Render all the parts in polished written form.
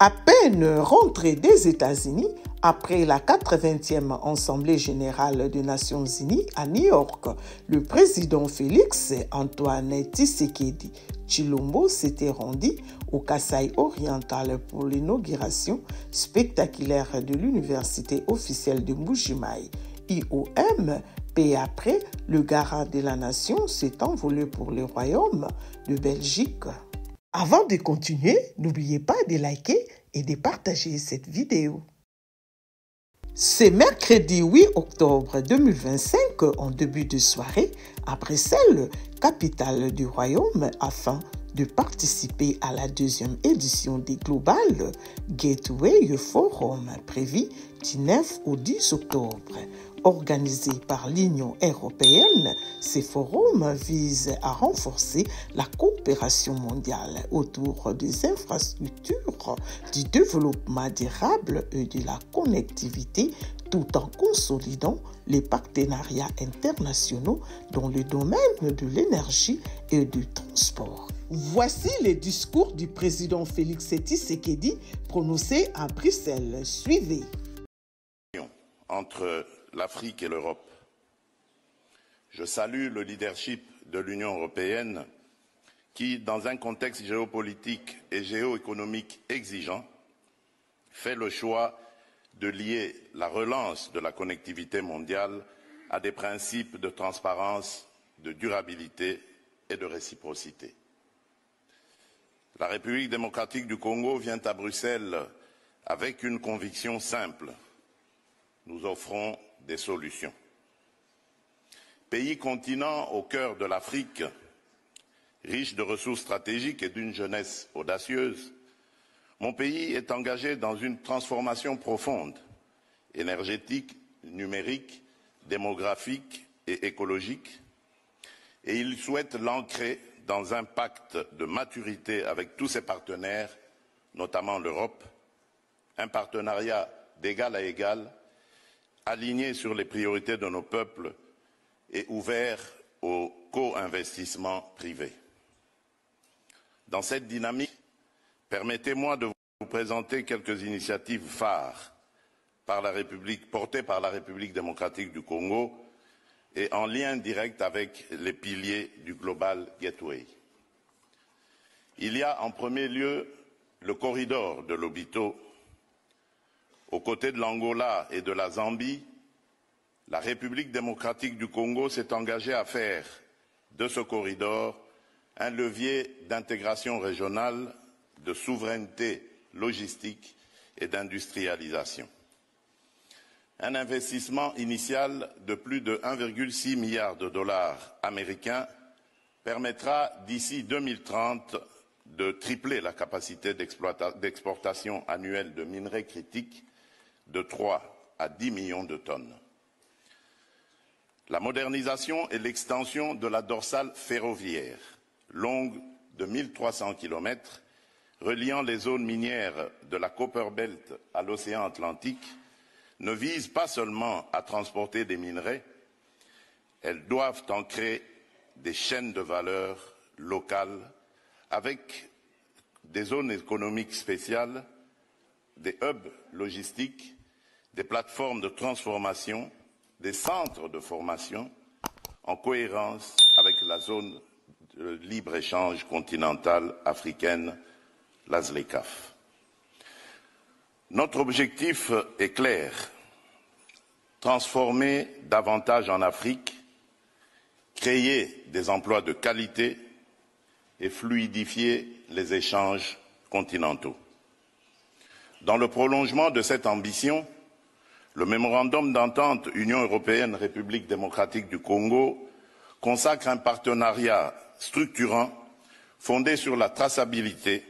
À peine rentré des États-Unis, après la 80e Assemblée générale des Nations unies à New York, le président Félix Antoine Tshisekedi Tshilombo s'était rendu au Kasaï oriental pour l'inauguration spectaculaire de l'université officielle de Mbuji-Mayi, IOM. Peu après, le garant de la nation s'est envolé pour le royaume de Belgique. Avant de continuer, n'oubliez pas de liker et de partager cette vidéo. C'est mercredi 8 octobre 2025, en début de soirée, à Bruxelles, capitale du royaume, afin de participer à la deuxième édition du Global Gateway Forum prévu du 9 au 10 octobre. Organisé par l'Union européenne, ces forums visent à renforcer la coopération mondiale autour des infrastructures, du développement durable et de la connectivité, tout en consolidant les partenariats internationaux dans le domaine de l'énergie et du transport. Voici le discours du président Félix Tshisekedi prononcé à Bruxelles. Suivez. Entre l'Afrique et l'Europe. Je salue le leadership de l'Union européenne qui, dans un contexte géopolitique et géoéconomique exigeant, fait le choix de lier la relance de la connectivité mondiale à des principes de transparence, de durabilité et de réciprocité. La République démocratique du Congo vient à Bruxelles avec une conviction simple. Nous offrons des solutions. Pays continent au cœur de l'Afrique, riche de ressources stratégiques et d'une jeunesse audacieuse, mon pays est engagé dans une transformation profonde, énergétique, numérique, démographique et écologique, et il souhaite l'ancrer dans un pacte de maturité avec tous ses partenaires, notamment l'Europe, un partenariat d'égal à égal, aligné sur les priorités de nos peuples et ouvert au co-investissement privé. Dans cette dynamique, permettez-moi de vous présenter quelques initiatives phares portées par la République démocratique du Congo et en lien direct avec les piliers du Global Gateway. Il y a en premier lieu le corridor de Lobito. Aux côtés de l'Angola et de la Zambie, la République démocratique du Congo s'est engagée à faire de ce corridor un levier d'intégration régionale, de souveraineté logistique et d'industrialisation. Un investissement initial de plus de 1,6 milliard de dollars américains permettra d'ici 2030 de tripler la capacité d'exportation annuelle de minerais critiques de 3 à 10 millions de tonnes. La modernisation et l'extension de la dorsale ferroviaire, longue de 1300 km, reliant les zones minières de la Copperbelt à l'océan Atlantique, ne vise pas seulement à transporter des minerais, elles doivent ancrer des chaînes de valeur locales avec des zones économiques spéciales, des hubs logistiques, des plateformes de transformation, des centres de formation, en cohérence avec la zone de libre-échange continentale africaine, la ZLECAf. Notre objectif est clair, transformer davantage en Afrique, créer des emplois de qualité et fluidifier les échanges continentaux. Dans le prolongement de cette ambition, le mémorandum d'entente Union européenne-République démocratique du Congo consacre un partenariat structurant fondé sur la traçabilité,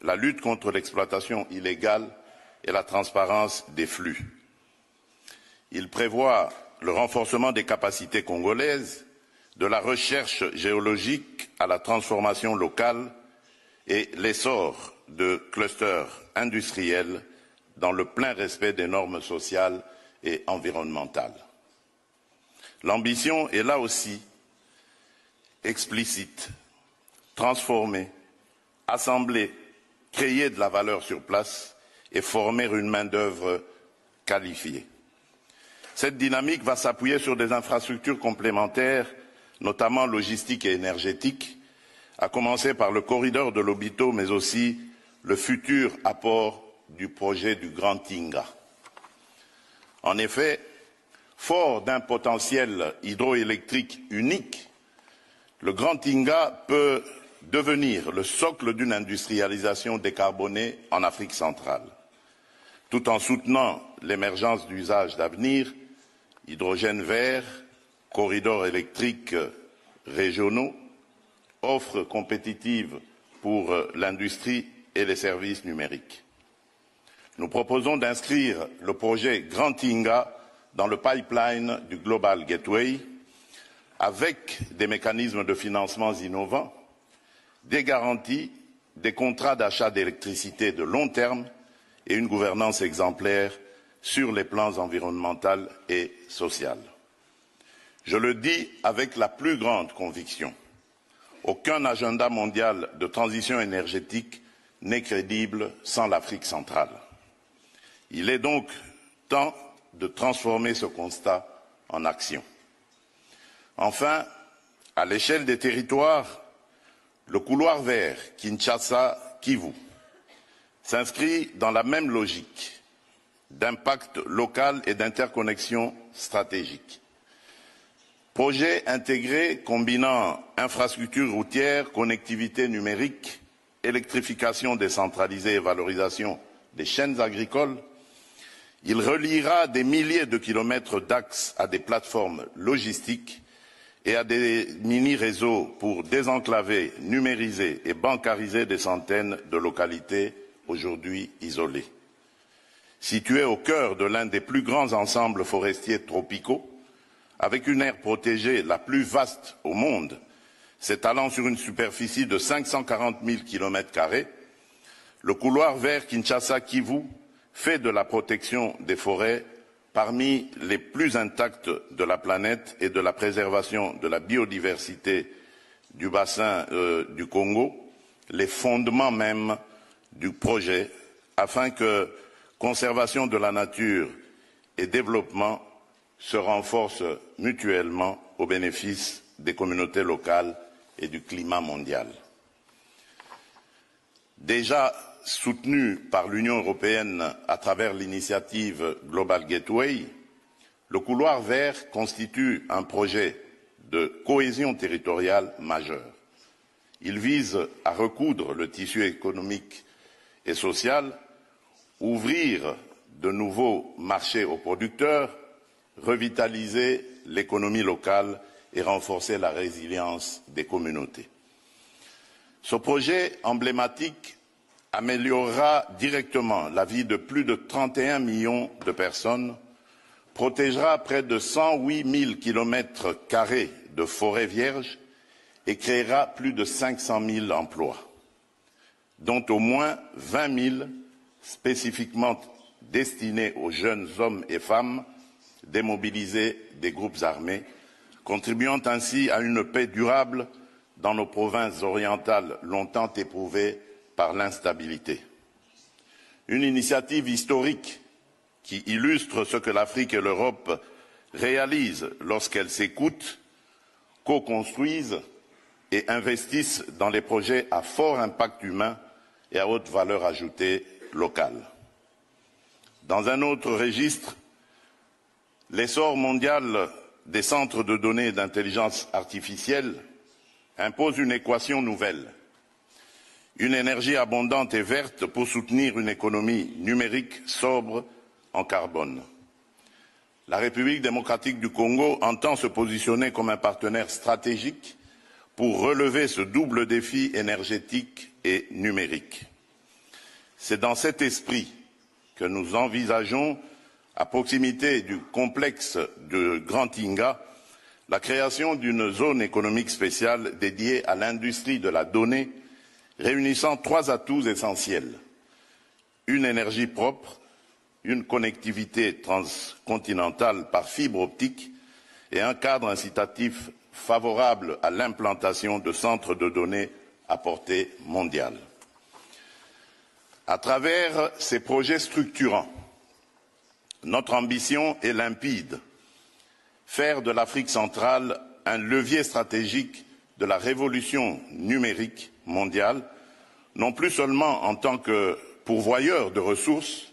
la lutte contre l'exploitation illégale et la transparence des flux. Il prévoit le renforcement des capacités congolaises, de la recherche géologique à la transformation locale et l'essor de clusters industriels dans le plein respect des normes sociales et environnementales. L'ambition est là aussi explicite, transformer, assembler créer de la valeur sur place et former une main-d'œuvre qualifiée. Cette dynamique va s'appuyer sur des infrastructures complémentaires, notamment logistiques et énergétiques, à commencer par le corridor de Lobito, mais aussi le futur apport du projet du Grand Tinga. En effet, fort d'un potentiel hydroélectrique unique, le Grand Tinga peut devenir le socle d'une industrialisation décarbonée en Afrique centrale, tout en soutenant l'émergence d'usages d'avenir, hydrogène vert, corridors électriques régionaux, offres compétitives pour l'industrie et les services numériques. Nous proposons d'inscrire le projet Grand Tinga dans le pipeline du Global Gateway avec des mécanismes de financement innovants, des garanties, des contrats d'achat d'électricité de long terme et une gouvernance exemplaire sur les plans environnemental et social. Je le dis avec la plus grande conviction. Aucun agenda mondial de transition énergétique n'est crédible sans l'Afrique centrale. Il est donc temps de transformer ce constat en action. Enfin, à l'échelle des territoires, le couloir vert Kinshasa-Kivu s'inscrit dans la même logique d'impact local et d'interconnexion stratégique. Projet intégré combinant infrastructures routières, connectivité numérique, électrification décentralisée et valorisation des chaînes agricoles, il reliera des milliers de kilomètres d'axes à des plateformes logistiques et à des mini-réseaux pour désenclaver, numériser et bancariser des centaines de localités aujourd'hui isolées. Situé au cœur de l'un des plus grands ensembles forestiers tropicaux, avec une aire protégée la plus vaste au monde, s'étalant sur une superficie de 540 000 km², le couloir vert Kinshasa-Kivu fait de la protection des forêts parmi les plus intactes de la planète et de la préservation de la biodiversité du bassin du Congo les fondements mêmes du projet, afin que conservation de la nature et développement se renforcent mutuellement au bénéfice des communautés locales et du climat mondial. Déjà soutenu par l'Union européenne à travers l'initiative Global Gateway, le couloir vert constitue un projet de cohésion territoriale majeur. Il vise à recoudre le tissu économique et social, ouvrir de nouveaux marchés aux producteurs, revitaliser l'économie locale et renforcer la résilience des communautés. Ce projet emblématique améliorera directement la vie de plus de 31 millions de personnes, protégera près de 108 000 km² de forêts vierges et créera plus de 500 000 emplois, dont au moins 20 000 spécifiquement destinés aux jeunes hommes et femmes démobilisés des groupes armés, contribuant ainsi à une paix durable dans nos provinces orientales longtemps éprouvées par l'instabilité. Une initiative historique qui illustre ce que l'Afrique et l'Europe réalisent lorsqu'elles s'écoutent, co-construisent et investissent dans les projets à fort impact humain et à haute valeur ajoutée locale. Dans un autre registre, l'essor mondial des centres de données d'intelligence artificielle impose une équation nouvelle. Une énergie abondante et verte pour soutenir une économie numérique sobre en carbone. La République démocratique du Congo entend se positionner comme un partenaire stratégique pour relever ce double défi énergétique et numérique. C'est dans cet esprit que nous envisageons, à proximité du complexe de Grand Tinga, la création d'une zone économique spéciale dédiée à l'industrie de la donnée, réunissant 3 atouts essentiels: une énergie propre, une connectivité transcontinentale par fibre optique et un cadre incitatif favorable à l'implantation de centres de données à portée mondiale. À travers ces projets structurants, notre ambition est limpide, faire de l'Afrique centrale un levier stratégique de la révolution numérique mondiale, non plus seulement en tant que pourvoyeur de ressources,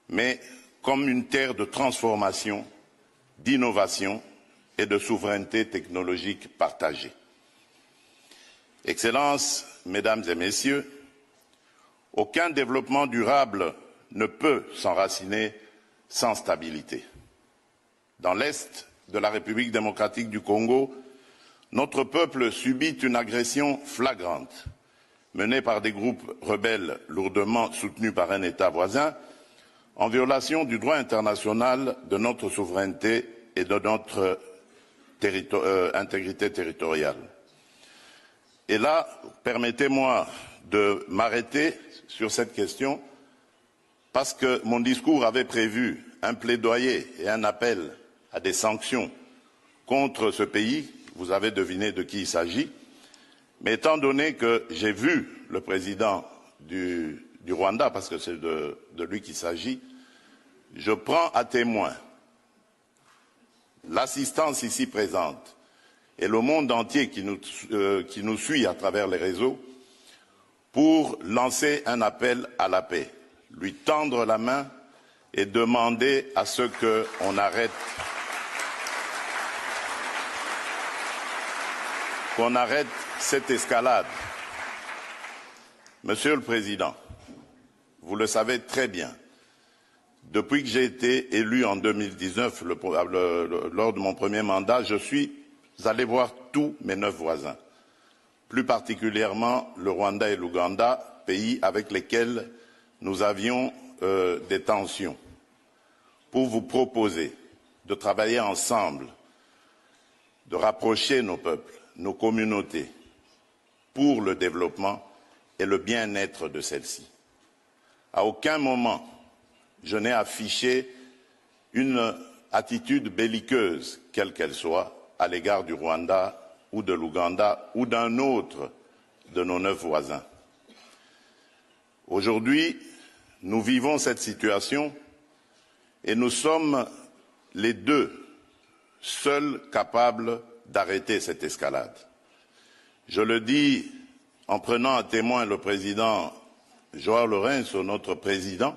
mais comme une terre de transformation, d'innovation et de souveraineté technologique partagée. Excellences, Mesdames et Messieurs, aucun développement durable ne peut s'enraciner sans stabilité. Dans l'Est de la République démocratique du Congo, notre peuple subit une agression flagrante menée par des groupes rebelles lourdement soutenus par un État voisin en violation du droit international, de notre souveraineté et de notre intégrité territoriale. Et là, permettez-moi de m'arrêter sur cette question parce que mon discours avait prévu un plaidoyer et un appel à des sanctions contre ce pays. Vous avez deviné de qui il s'agit. Mais étant donné que j'ai vu le président du Rwanda, parce que c'est de lui qu'il s'agit, je prends à témoin l'assistance ici présente et le monde entier qui nous suit à travers les réseaux pour lancer un appel à la paix, lui tendre la main et demander à ce qu'on arrête cette escalade. Monsieur le Président, vous le savez très bien, depuis que j'ai été élu en 2019, lors de mon premier mandat, je suis allé voir tous mes 9 voisins, plus particulièrement le Rwanda et l'Ouganda, pays avec lesquels nous avions des tensions, pour vous proposer de travailler ensemble, de rapprocher nos peuples, nos communautés, pour le développement et le bien-être de celles-ci. À aucun moment, je n'ai affiché une attitude belliqueuse, quelle qu'elle soit, à l'égard du Rwanda ou de l'Ouganda ou d'un autre de nos 9 voisins. Aujourd'hui, nous vivons cette situation et nous sommes les deux seuls capables d'arrêter cette escalade. Je le dis en prenant à témoin le président João Lourenço, notre président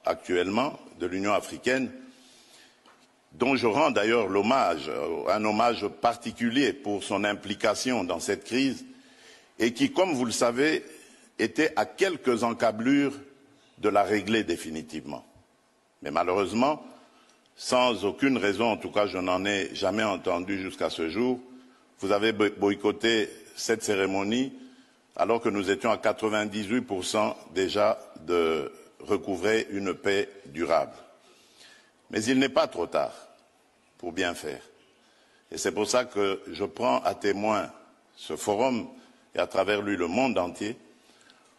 actuellement de l'Union africaine, dont je rends d'ailleurs un hommage particulier pour son implication dans cette crise et qui, comme vous le savez, était à quelques encablures de la régler définitivement. Mais malheureusement, sans aucune raison, en tout cas je n'en ai jamais entendu jusqu'à ce jour, vous avez boycotté cette cérémonie alors que nous étions à 98% déjà de recouvrer une paix durable. Mais il n'est pas trop tard pour bien faire. Et c'est pour ça que je prends à témoin ce forum et à travers lui le monde entier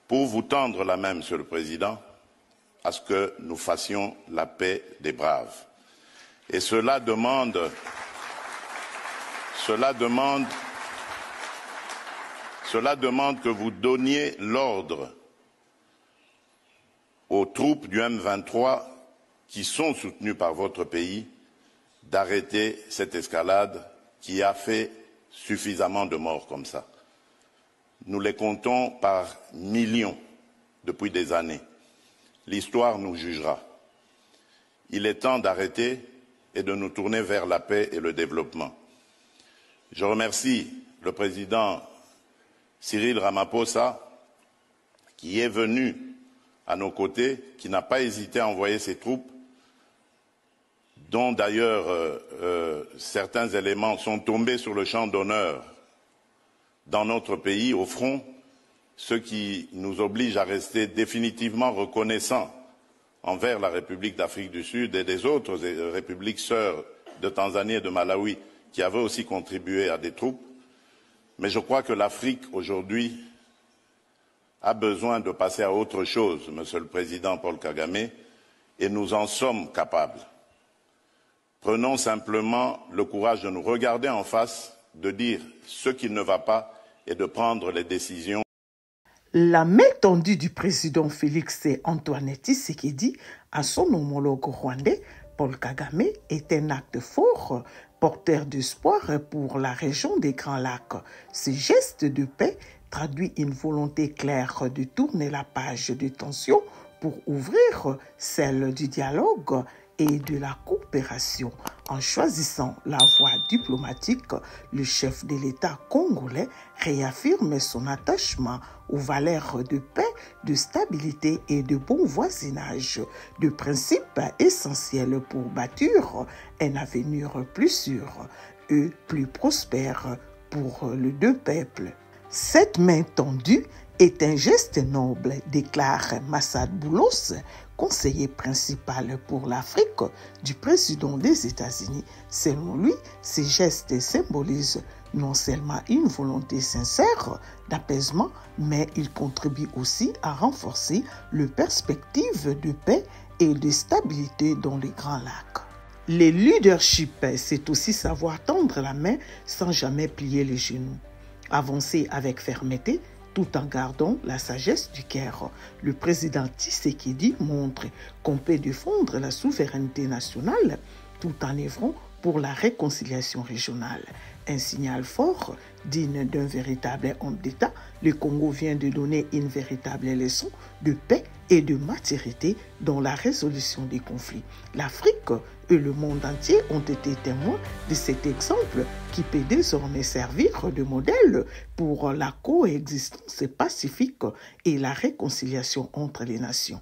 pour vous tendre la main, Monsieur le Président, à ce que nous fassions la paix des braves. Et cela demande que vous donniez l'ordre aux troupes du M23 qui sont soutenues par votre pays d'arrêter cette escalade qui a fait suffisamment de morts comme ça. Nous les comptons par millions depuis des années. L'histoire nous jugera. Il est temps d'arrêter et de nous tourner vers la paix et le développement. Je remercie le président Cyril Ramaphosa qui est venu à nos côtés, qui n'a pas hésité à envoyer ses troupes, dont d'ailleurs certains éléments sont tombés sur le champ d'honneur dans notre pays, au front, ce qui nous oblige à rester définitivement reconnaissants envers la République d'Afrique du Sud et des autres républiques sœurs de Tanzanie et de Malawi qui avaient aussi contribué à des troupes. Mais je crois que l'Afrique aujourd'hui a besoin de passer à autre chose, Monsieur le Président Paul Kagame, et nous en sommes capables. Prenons simplement le courage de nous regarder en face, de dire ce qui ne va pas et de prendre les décisions. La main tendue du président Félix Antoine Tshisekedi à son homologue rwandais, Paul Kagame, est un acte fort, porteur d'espoir pour la région des Grands Lacs. Ce geste de paix traduit une volonté claire de tourner la page de tension pour ouvrir celle du dialogue et de la coopération. En choisissant la voie diplomatique, le chef de l'État congolais réaffirme son attachement aux valeurs de paix, de stabilité et de bon voisinage, de principes essentiels pour bâtir un avenir plus sûr et plus prospère pour les deux peuples. Cette main tendue est un geste noble, déclare Massad Boulos, conseiller principal pour l'Afrique du président des États-Unis. Selon lui, ces gestes symbolisent non seulement une volonté sincère d'apaisement, mais ils contribuent aussi à renforcer les perspectives de paix et de stabilité dans les Grands Lacs. Le leadership, c'est aussi savoir tendre la main sans jamais plier les genoux. Avancer avec fermeté, tout en gardant la sagesse du cœur. Le président Tshisekedi montre qu'on peut défendre la souveraineté nationale tout en œuvrant pour la réconciliation régionale. Un signal fort, digne d'un véritable homme d'État, le Congo vient de donner une véritable leçon de paix et de maturité dans la résolution des conflits. L'Afrique et le monde entier ont été témoins de cet exemple qui peut désormais servir de modèle pour la coexistence pacifique et la réconciliation entre les nations.